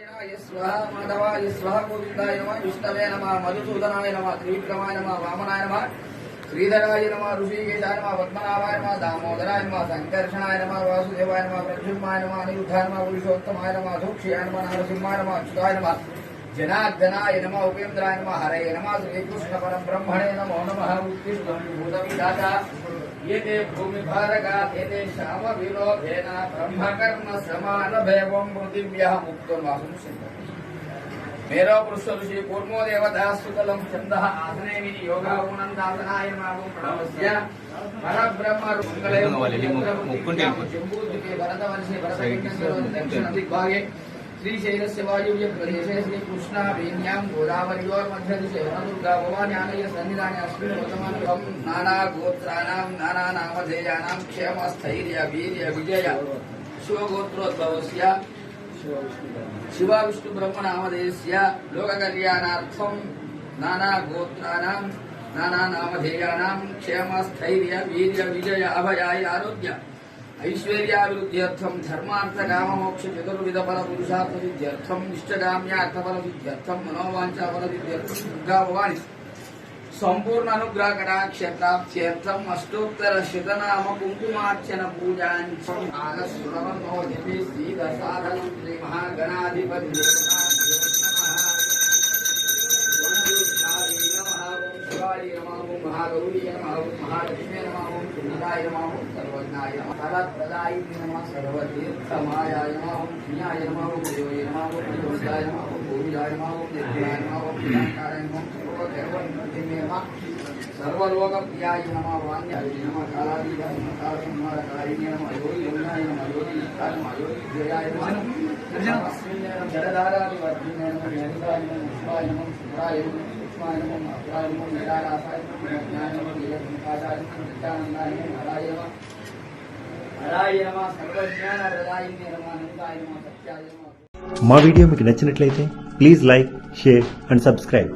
नारायणाय स्वाहा माधवाय स्वाहा गोविंदाय नमः विष्णवे नमः मधुसूदनाय नमः त्रिविक्रमाय नमः वामनाय नमः श्रीधराय नमः ऋषिकेशाय नमः पद्मनाभाय नमः दामोदराय नमः संकर्षणाय नमः वासुदेवाय नमः प्रद्युम्नाय नमः अनिरुद्धाय नमः पुरुषोत्तमाय नमः धूक्षयाय नमः नरसिंहाय नमः अच्युताय नमः जनार्दनाय नमः उपेन्द्राय नमः हरे नमः श्रीकृष्ण परब्रह्मणे नमो नमः उत्कृष्टं भूतविधाता ये भूमिभारका ये श्याम विलोभेन ब्रह्मकर्म समान भैवं पृथिव्याः मुक्तो वासुं सिद्धति मेरो पुरुष ऋषि कूर्मो देवता सुतलं छन्दः आसने विनि योगा उनन्दासनाय नमः प्रणवस्य परब्रह्म मंगले जम्बूद्वीपे भरतवर्षे दक्षिण दिग्भागे श्रीशैलस्य वायुव्य प्रदेशे श्रीकृष्णा वेण्यां गोदावर्योर्मध्यदिशे वनदुर्गा भवानी आलय सन्निधाने अस्मिन् वर्तमानं नाना गोत्राणां नाना नामधेयानां क्षेमस्थैर्य वीर्य विजय शिवगोत्रोद्भवस्य शिव विष्णु ब्रह्म नामधेयस्य लोककल्याणार्थं नाना गोत्राणां नाना नामधेयानां क्षेमस्थैर्य वीर्य विजय अभयाय आरोग्य ऐश्वर्याभिवृद्ध्यर्थं धर्मार्थ काम मोक्ष चतुर्विध फल पुरुषार्थ सिद्ध्यर्थं इष्टकाम्यार्थ फल सिद्ध्यर्थं मनोवांछा फल सिद्ध्यर्थं दुर्गा भवानी संपूर्ण अनुग्रह कटाक्ष प्राप्त्यर्थम अष्टोत्तर शतनाम कुंकुमार्चन पूजांचम आगस्वरमो दिव्य श्री दशाधनं श्री महागणाधिपति शिवाय नमः महागौरी नमः महालक्ष्मी नमः सुंदराय नमः सर्वज्ञाय नमः फलप्रदायिने नमः सर्वतीर्थमायाय नमः पुण्याय नमः देवाय नमः भगवताय नमः भूमिजाय नमः निर्गुणाय नमः निराकाराय नमः सर्वधर्मनिर्मूलने नमः सर्वलोकप्रियाय नमः वाण्याय नमः कालादीनाय नमः कालसंहारकारिणे नमः योगिनाय नमः योगीशाय नमः योगिजयाय नमः जडधारादिवर्धिने नमः ज्ञानिकाय नमः शिवाय नमः सुराय नमः सूक्ष्माय नमः अप्राय नमः निरारासाय नमः ज्ञानाय नमः नीलकंठाय नमः नित्यानंदाय नमः हराय नमः सर्वज्ञानप्रदायिने नमः अनंताय नमः सत्याय नमः। మా వీడియో మీకు నచ్చినట్లయితే please like, share and subscribe.